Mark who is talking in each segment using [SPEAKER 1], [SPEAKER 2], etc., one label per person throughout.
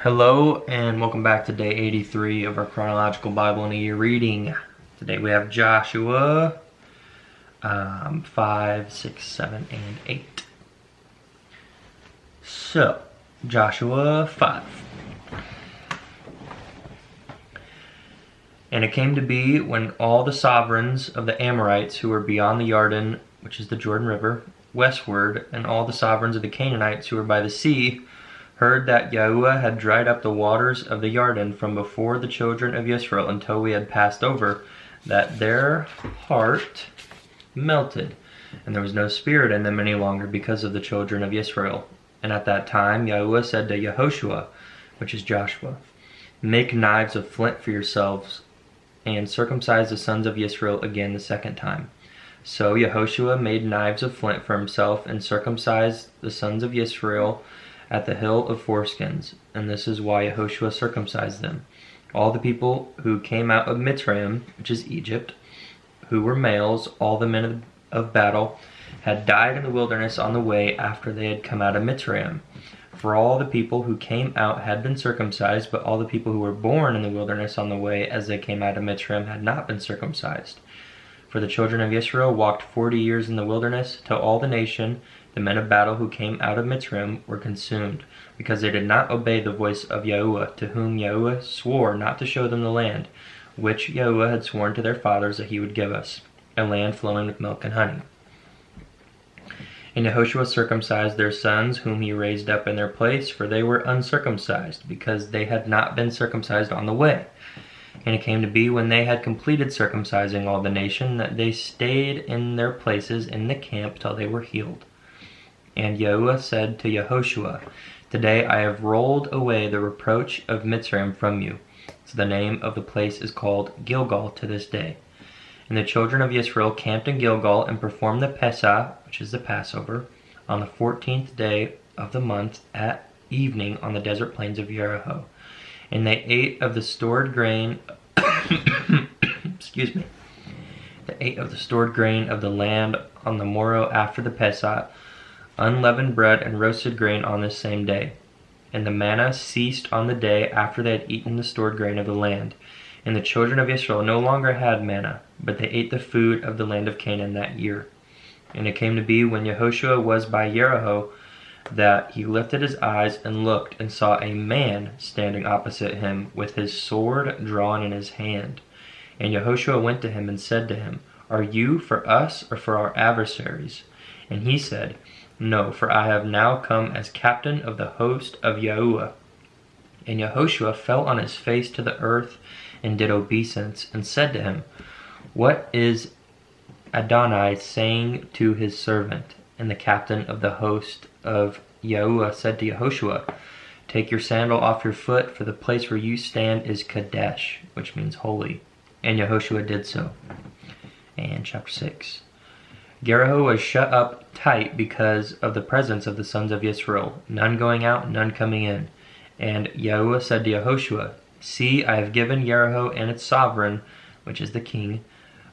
[SPEAKER 1] Hello and welcome back to day 83 of our Chronological Bible in a Year reading. Today we have Joshua 5, 6, 7, and 8. So, Joshua 5. And it came to be when all the sovereigns of the Amorites who were beyond the Jordan, which is the Jordan River, westward, and all the sovereigns of the Canaanites who were by the sea, heard that Yahuwah had dried up the waters of the Jordan from before the children of Israel until we had passed over, that their heart melted, and there was no spirit in them any longer because of the children of Israel. And at that time Yahuwah said to Yehoshua, which is Joshua, "Make knives of flint for yourselves, and circumcise the sons of Israel again the second time." So Yehoshua made knives of flint for himself and circumcised the sons of Israel at the hill of foreskins, and this is why Yehoshua circumcised them. All the people who came out of Mitzrayim, which is Egypt, who were males, all the men of battle, had died in the wilderness on the way after they had come out of Mitzrayim. For all the people who came out had been circumcised, but all the people who were born in the wilderness on the way as they came out of Mitzrayim had not been circumcised. For the children of Israel walked 40 years in the wilderness, till all the nation, the men of battle who came out of Mitzrayim, were consumed, because they did not obey the voice of Yahuwah, to whom Yahuwah swore not to show them the land, which Yahuwah had sworn to their fathers that he would give us, a land flowing with milk and honey. And Yehoshua circumcised their sons, whom he raised up in their place, for they were uncircumcised, because they had not been circumcised on the way. And it came to be, when they had completed circumcising all the nation, that they stayed in their places in the camp till they were healed. And Yahuwah said to Yehoshua, "Today I have rolled away the reproach of Mitzrayim from you." So the name of the place is called Gilgal to this day. And the children of Israel camped in Gilgal and performed the Pesach, which is the Passover, on the 14th day of the month at evening on the desert plains of Jericho. And they ate of the stored grain excuse me. They ate of the stored grain of the land on the morrow after the Pesach, unleavened bread and roasted grain on this same day. And the manna ceased on the day after they had eaten the stored grain of the land. And the children of Israel no longer had manna, but they ate the food of the land of Canaan that year. And it came to be, when Yehoshua was by Jericho, that he lifted his eyes and looked, and saw a man standing opposite him, with his sword drawn in his hand. And Yehoshua went to him and said to him, "Are you for us or for our adversaries?" And he said, "No, for I have now come as captain of the host of Yahuwah." And Yehoshua fell on his face to the earth and did obeisance, and said to him, "What is Adonai saying to his servant?" And the captain of the host of Yahuwah said to Yehoshua, "Take your sandal off your foot, for the place where you stand is Kadesh," which means holy. And Yehoshua did so. And chapter 6. Jericho was shut up tight because of the presence of the sons of Israel, none going out, none coming in. And Yahuwah said to Yehoshua, "See, I have given Jericho and its sovereign, which is the king,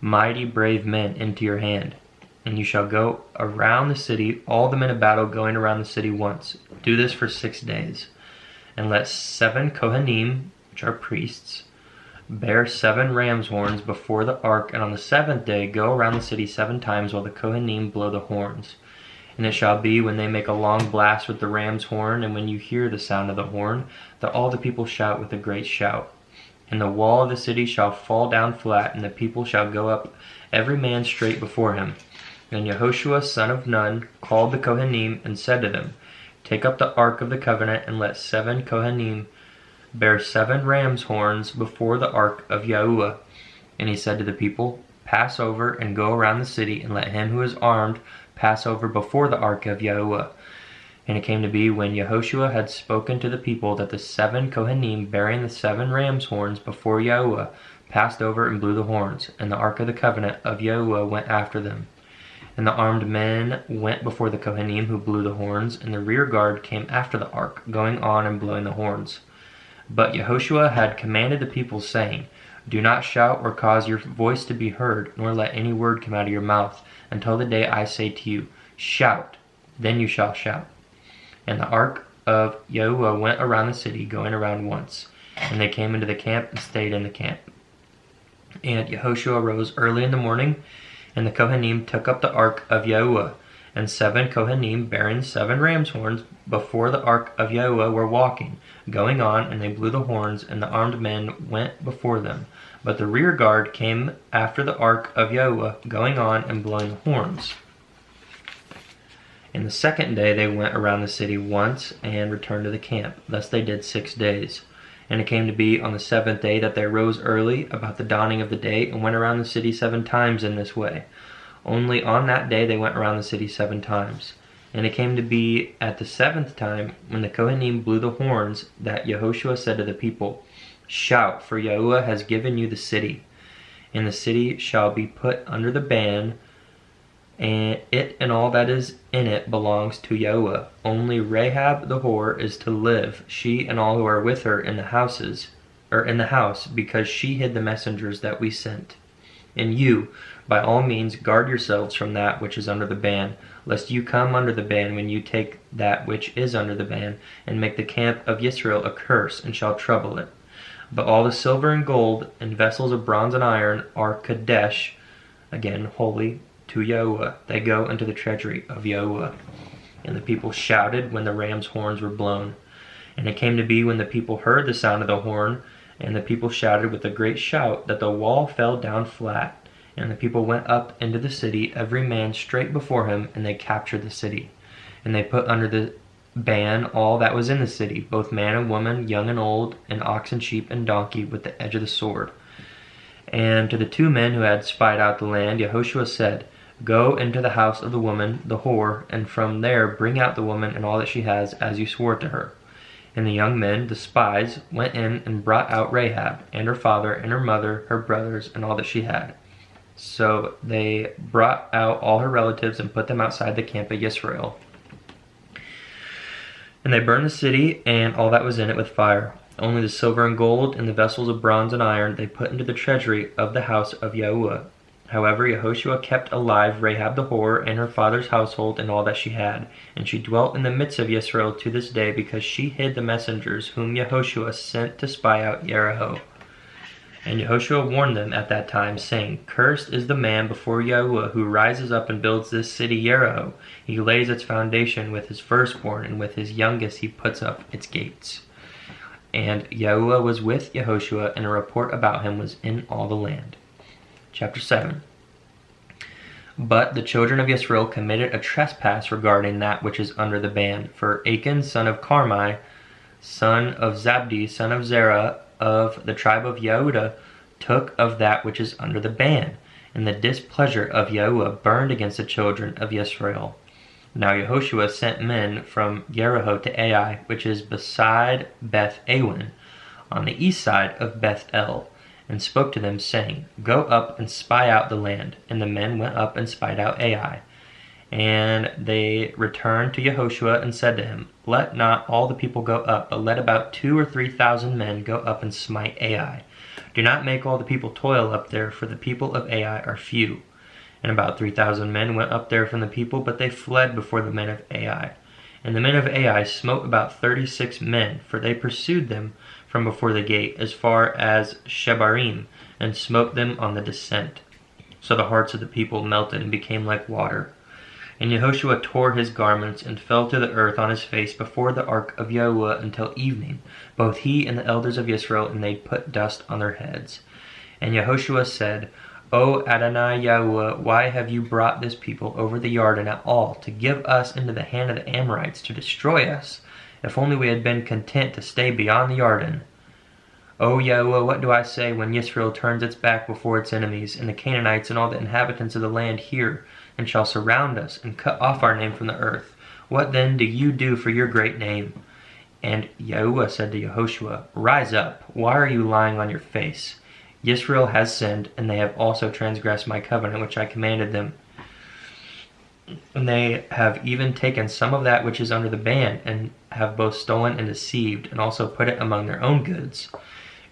[SPEAKER 1] mighty brave men into your hand. And you shall go around the city, all the men of battle going around the city once. Do this for 6 days. And let 7 Kohanim, which are priests, bear 7 ram's horns before the ark, and on the 7th day go around the city 7 times while the Kohanim blow the horns. And it shall be, when they make a long blast with the ram's horn, and when you hear the sound of the horn, that all the people shout with a great shout. And the wall of the city shall fall down flat, and the people shall go up every man straight before him." And Yehoshua son of Nun called the Kohanim and said to them, "Take up the ark of the covenant, and let 7 Kohanim bear 7 ram's horns before the ark of Yahuwah." And he said to the people, "Pass over and go around the city, and let him who is armed pass over before the ark of Yahuwah." And it came to be, when Yehoshua had spoken to the people, that the 7 Kohanim bearing the 7 ram's horns before Yahuwah passed over and blew the horns, and the ark of the covenant of Yahuwah went after them. And the armed men went before the Kohanim who blew the horns, and the rear guard came after the ark, going on and blowing the horns. But Yehoshua had commanded the people, saying, "Do not shout or cause your voice to be heard, nor let any word come out of your mouth, until the day I say to you, 'Shout,' then you shall shout." And the ark of Yahuwah went around the city, going around once. And they came into the camp and stayed in the camp. And Yehoshua rose early in the morning, and the Kohanim took up the ark of Yahuwah. And 7 Kohanim bearing 7 ram's horns before the ark of Yahuwah were walking, going on, and they blew the horns, and the armed men went before them. But the rear guard came after the ark of Yahuwah, going on and blowing the horns. And the second day they went around the city once and returned to the camp. Thus they did 6 days. And it came to be on the 7th day that they rose early about the dawning of the day and went around the city 7 times in this way. Only on that day they went around the city 7 times. And it came to be at the 7th time, when the Kohanim blew the horns, that Yehoshua said to the people, "Shout, for Yahuwah has given you the city. And the city shall be put under the ban, and it and all that is in it belongs to Yahuwah. Only Rahab the whore is to live, she and all who are with her in the house, because she hid the messengers that we sent. And you, by all means, guard yourselves from that which is under the ban, lest you come under the ban when you take that which is under the ban, and make the camp of Israel a curse, and shall trouble it. But all the silver and gold, and vessels of bronze and iron, are Kadesh," again, holy, "to Yahuwah. They go into the treasury of Yahuwah." And the people shouted when the ram's horns were blown. And it came to be, when the people heard the sound of the horn, and the people shouted with a great shout, that the wall fell down flat. And the people went up into the city, every man straight before him, and they captured the city. And they put under the ban all that was in the city, both man and woman, young and old, and ox and sheep and donkey, with the edge of the sword. And to the 2 men who had spied out the land, Yehoshua said, "Go into the house of the woman, the whore, and from there bring out the woman and all that she has, as you swore to her." And the young men, the spies, went in and brought out Rahab, and her father, and her mother, her brothers, and all that she had. So they brought out all her relatives and put them outside the camp of Israel. And they burned the city and all that was in it with fire. Only the silver and gold and the vessels of bronze and iron they put into the treasury of the house of Yahuwah. However, Yehoshua kept alive Rahab the whore and her father's household and all that she had. And she dwelt in the midst of Israel to this day, because she hid the messengers whom Yehoshua sent to spy out Jericho. And Yehoshua warned them at that time, saying, "Cursed is the man before Yahuwah who rises up and builds this city Jericho. He lays its foundation with his firstborn, and with his youngest he puts up its gates." And Yahuwah was with Yehoshua, and a report about him was in all the land. Chapter 7. But the children of Israel committed a trespass regarding that which is under the ban. For Achan, son of Carmi, son of Zabdi, son of Zerah, of the tribe of Yehudah, took of that which is under the ban. And the displeasure of Yahuwah burned against the children of Israel. Now Yehoshua sent men from Jericho to Ai, which is beside Beth Awen, on the east side of Beth El, and spoke to them, saying, "Go up and spy out the land." And the men went up and spied out Ai. And they returned to Yehoshua and said to him, "Let not all the people go up, but let about 2,000 or 3,000 men go up and smite Ai. Do not make all the people toil up there, for the people of Ai are few." And about 3,000 men went up there from the people, but they fled before the men of Ai. And the men of Ai smote about 36 men, for they pursued them from before the gate as far as Shebarim, and smote them on the descent. So the hearts of the people melted and became like water. And Yehoshua tore his garments and fell to the earth on his face before the ark of Yahuwah until evening, both he and the elders of Israel, and they put dust on their heads. And Yehoshua said, "O Adonai Yahuwah, why have you brought this people over the Jordan at all, to give us into the hand of the Amorites to destroy us? If only we had been content to stay beyond the Jordan. O Yahuwah, what do I say when Israel turns its back before its enemies, and the Canaanites and all the inhabitants of the land hear, and shall surround us, and cut off our name from the earth? What then do you do for your great name?" And Yahuwah said to Yehoshua, "Rise up, why are you lying on your face? Israel has sinned, and they have also transgressed my covenant which I commanded them. And they have even taken some of that which is under the ban, and have both stolen and deceived, and also put it among their own goods.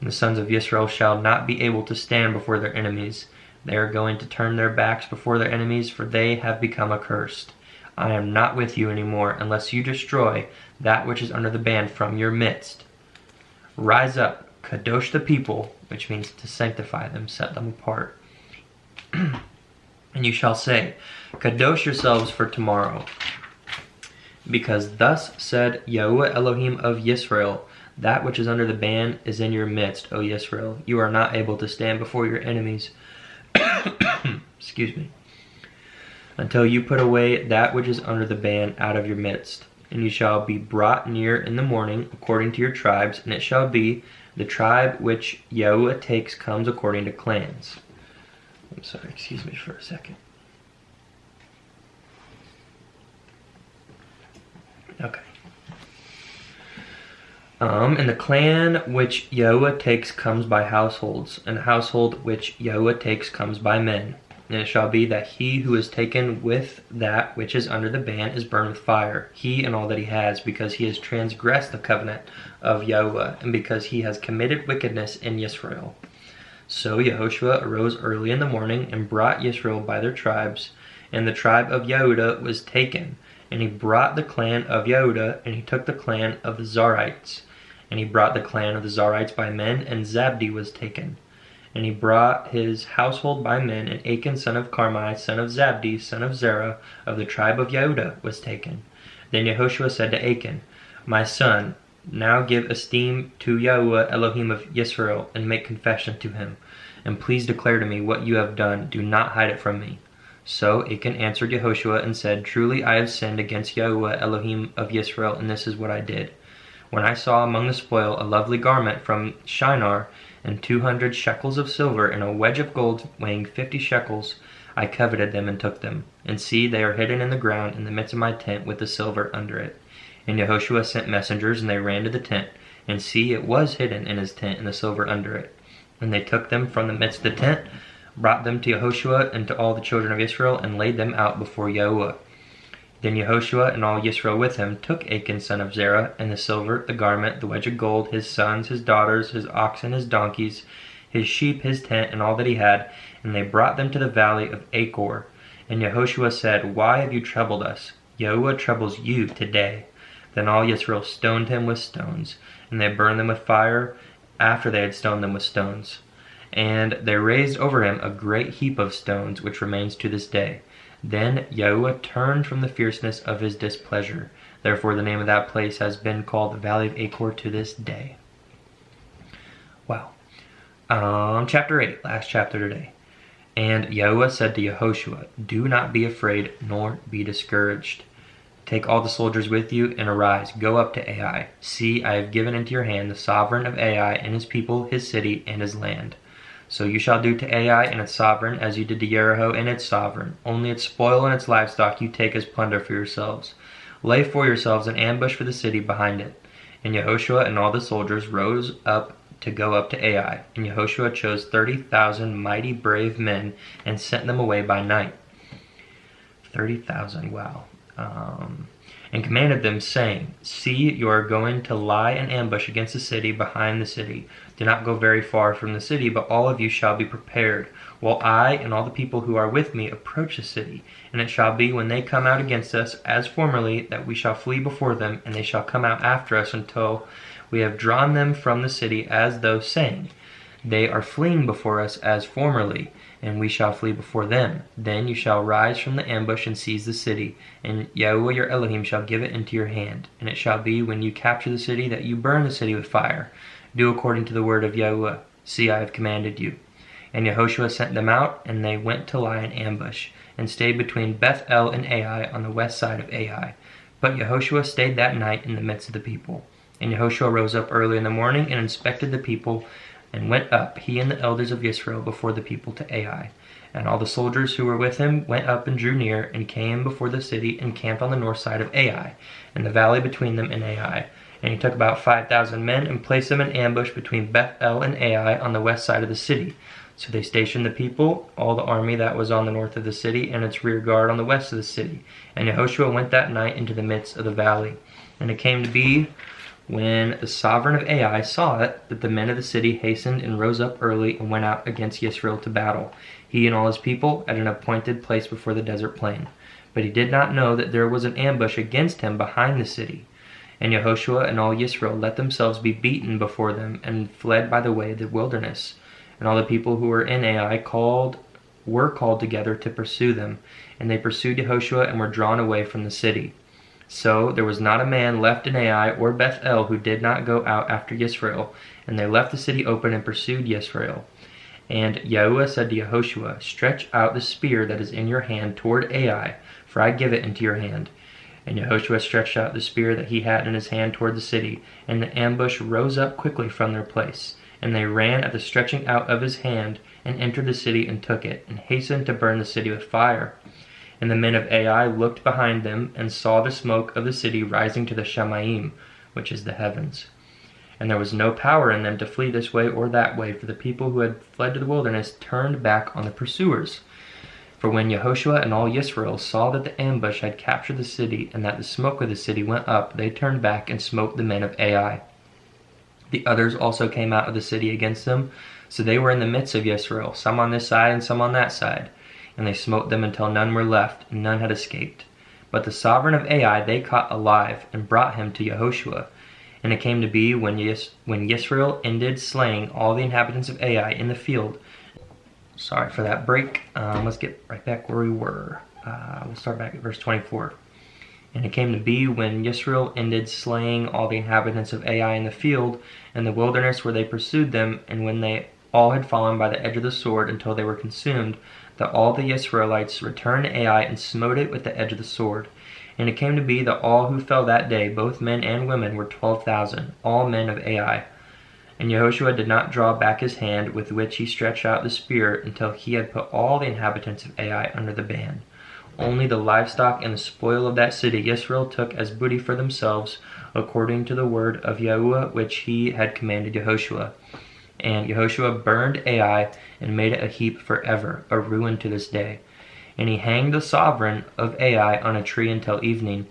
[SPEAKER 1] And the sons of Israel shall not be able to stand before their enemies. They are going to turn their backs before their enemies, for they have become accursed. I am not with you anymore, unless you destroy that which is under the ban from your midst. Rise up, kadosh the people, which means to sanctify them, set them apart. And you shall say, kadosh yourselves for tomorrow. Because thus said Yahuwah Elohim of Yisrael, that which is under the ban is in your midst, O Yisrael. You are not able to stand before your enemies. Excuse me. Until you put away that which is under the ban out of your midst. And you shall be brought near in the morning, according to your tribes, and it shall be the tribe which Yahuwah takes comes according to clans. I'm sorry, excuse me for a second. Okay. And the clan which Yahuwah takes comes by households, and the household which Yahuwah takes comes by men. And it shall be that he who is taken with that which is under the ban is burned with fire, he and all that he has, because he has transgressed the covenant of Yahuwah, and because he has committed wickedness in Yisrael. So Yehoshua arose early in the morning and brought Yisrael by their tribes, and the tribe of Yehudah was taken. And he brought the clan of Yehudah, and he took the clan of the Zarites. And he brought the clan of the Zarites by men, and Zabdi was taken. And he brought his household by men, and Achan son of Carmi, son of Zabdi, son of Zerah, of the tribe of Yehudah, was taken. Then Yehoshua said to Achan, My son, now give esteem to Yahuwah Elohim of Yisrael, and make confession to him. And please declare to me what you have done. Do not hide it from me. So Achan answered Yehoshua and said, Truly I have sinned against Yahuwah Elohim of Yisrael, and this is what I did. When I saw among the spoil a lovely garment from Shinar, and 200 shekels of silver, and a wedge of gold weighing 50 shekels, I coveted them and took them. And see, they are hidden in the ground in the midst of my tent with the silver under it. And Yehoshua sent messengers, and they ran to the tent. And see, it was hidden in his tent, and the silver under it. And they took them from the midst of the tent, brought them to Yehoshua and to all the children of Israel, and laid them out before Yahuwah. Then Yehoshua and all Yisrael with him took Achan son of Zerah, and the silver, the garment, the wedge of gold, his sons, his daughters, his oxen, his donkeys, his sheep, his tent, and all that he had, and they brought them to the valley of Achor. And Yehoshua said, Why have you troubled us? Yahuwah troubles you today. Then all Yisrael stoned him with stones, and they burned them with fire after they had stoned them with stones. And they raised over him a great heap of stones, which remains to this day. Then Yahuwah turned from the fierceness of his displeasure. Therefore the name of that place has been called the Valley of Achor to this day. Wow. Chapter 8, last chapter today. And Yahuwah said to Yehoshua, Do not be afraid, nor be discouraged. Take all the soldiers with you, and arise, go up to Ai. See, I have given into your hand the sovereign of Ai, and his people, his city, and his land. So you shall do to Ai and its sovereign as you did to Jericho and its sovereign. Only its spoil and its livestock you take as plunder for yourselves. Lay for yourselves an ambush for the city behind it. And Yehoshua and all the soldiers rose up to go up to Ai. And Yehoshua chose 30,000 mighty brave men and sent them away by night. 30,000, wow. And commanded them, saying, See, you are going to lie in ambush against the city behind the city. Do not go very far from the city, but all of you shall be prepared, while I and all the people who are with me approach the city. And it shall be, when they come out against us, as formerly, that we shall flee before them, and they shall come out after us until we have drawn them from the city, as though saying, They are fleeing before us as formerly, and we shall flee before them. Then you shall rise from the ambush and seize the city, and Yahuwah your Elohim shall give it into your hand. And it shall be, when you capture the city, that you burn the city with fire. Do according to the word of Yahuwah. See, I have commanded you. And Yehoshua sent them out, and they went to lie in ambush, and stayed between Beth-el and Ai on the west side of Ai. But Yehoshua stayed that night in the midst of the people. And Yehoshua rose up early in the morning and inspected the people, and went up, he and the elders of Israel, before the people to Ai. And all the soldiers who were with him went up and drew near, and came before the city, and camped on the north side of Ai, and the valley between them and Ai. And he took about 5,000 men, and placed them in ambush between Beth-el and Ai on the west side of the city. So they stationed the people, all the army that was on the north of the city, and its rear guard on the west of the city. And Yehoshua went that night into the midst of the valley. And it came to be, when the sovereign of Ai saw it, that the men of the city hastened and rose up early and went out against Yisrael to battle, he and all his people, at an appointed place before the desert plain. but he did not know that there was an ambush against him behind the city. And Yehoshua and all Yisrael let themselves be beaten before them, and fled by the way of the wilderness. And all the people who were in Ai were called together to pursue them, and they pursued Yehoshua and were drawn away from the city. So there was not a man left in Ai or Bethel who did not go out after Yisrael, and they left the city open and pursued Yisrael. And Yahuwah said to Yehoshua, "Stretch out the spear that is in your hand toward Ai, for I give it into your hand." And Yehoshua stretched out the spear that he had in his hand toward the city, and the ambush rose up quickly from their place. And they ran at the stretching out of his hand, and entered the city and took it, and hastened to burn the city with fire. And the men of Ai looked behind them, and saw the smoke of the city rising to the Shamayim, which is the heavens. And there was no power in them to flee this way or that way, for the people who had fled to the wilderness turned back on the pursuers. For when Yehoshua and all Yisrael saw that the ambush had captured the city, and that the smoke of the city went up, they turned back and smote the men of Ai. The others also came out of the city against them, so they were in the midst of Yisrael, some on this side and some on that side. And they smote them until none were left, and none had escaped. But the sovereign of Ai they caught alive, and brought him to Yehoshua. And it came to be, when Yisrael ended slaying all the inhabitants of Ai in the field. Sorry for that break. Let's get right back where we were. We'll start back at verse 24. And it came to be, when Yisrael ended slaying all the inhabitants of Ai in the field, in the wilderness where they pursued them, and when they all had fallen by the edge of the sword until they were consumed, that all the Israelites returned to Ai and smote it with the edge of the sword. And it came to be that all who fell that day, both men and women, were 12,000, all men of Ai. And Yehoshua did not draw back his hand with which he stretched out the spear until he had put all the inhabitants of Ai under the ban. Only the livestock and the spoil of that city Yisrael took as booty for themselves, according to the word of Yahuwah which he had commanded Yehoshua. And Yehoshua burned Ai and made it a heap forever, a ruin to this day. And he hanged the sovereign of Ai on a tree until evening.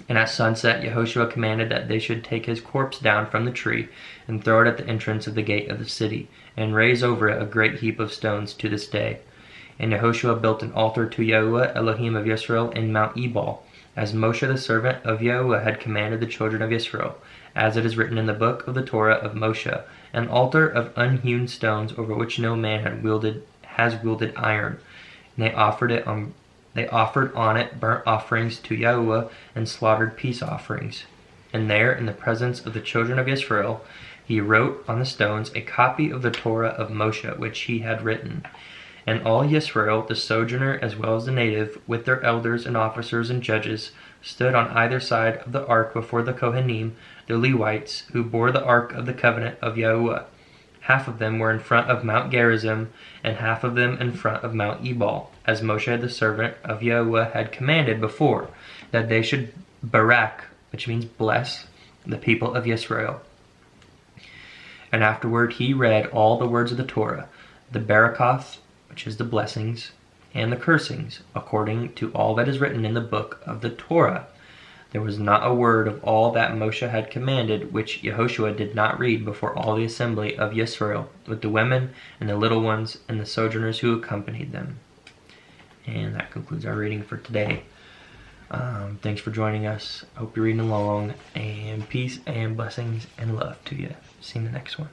[SPEAKER 1] And at sunset Yehoshua commanded that they should take his corpse down from the tree, and throw it at the entrance of the gate of the city, and raise over it a great heap of stones to this day. And Yehoshua built an altar to Yahuwah, Elohim of Yisrael, in Mount Ebal, as Moshe the servant of Yahuwah had commanded the children of Israel, as it is written in the book of the Torah of Moshe, an altar of unhewn stones over which no man has wielded iron. And they offered on it burnt offerings to Yahuwah, and slaughtered peace offerings. And there, in the presence of the children of Israel, he wrote on the stones a copy of the Torah of Moshe, which he had written. And all Yisrael, the sojourner as well as the native, with their elders and officers and judges, stood on either side of the ark before the Kohanim, the Levites, who bore the ark of the covenant of Yahuwah. Half of them were in front of Mount Gerizim, and half of them in front of Mount Ebal, as Moshe the servant of Yahuwah had commanded before, that they should barak, which means bless, the people of Yisrael. And afterward he read all the words of the Torah, the barakoth, which is the blessings, and the cursings, according to all that is written in the book of the Torah. There was not a word of all that Moshe had commanded which Yehoshua did not read before all the assembly of Yisrael, with the women and the little ones and the sojourners who accompanied them. And that concludes our reading for today. Thanks for joining us. I hope you're reading along, and peace and blessings and love to you. See you in the next one.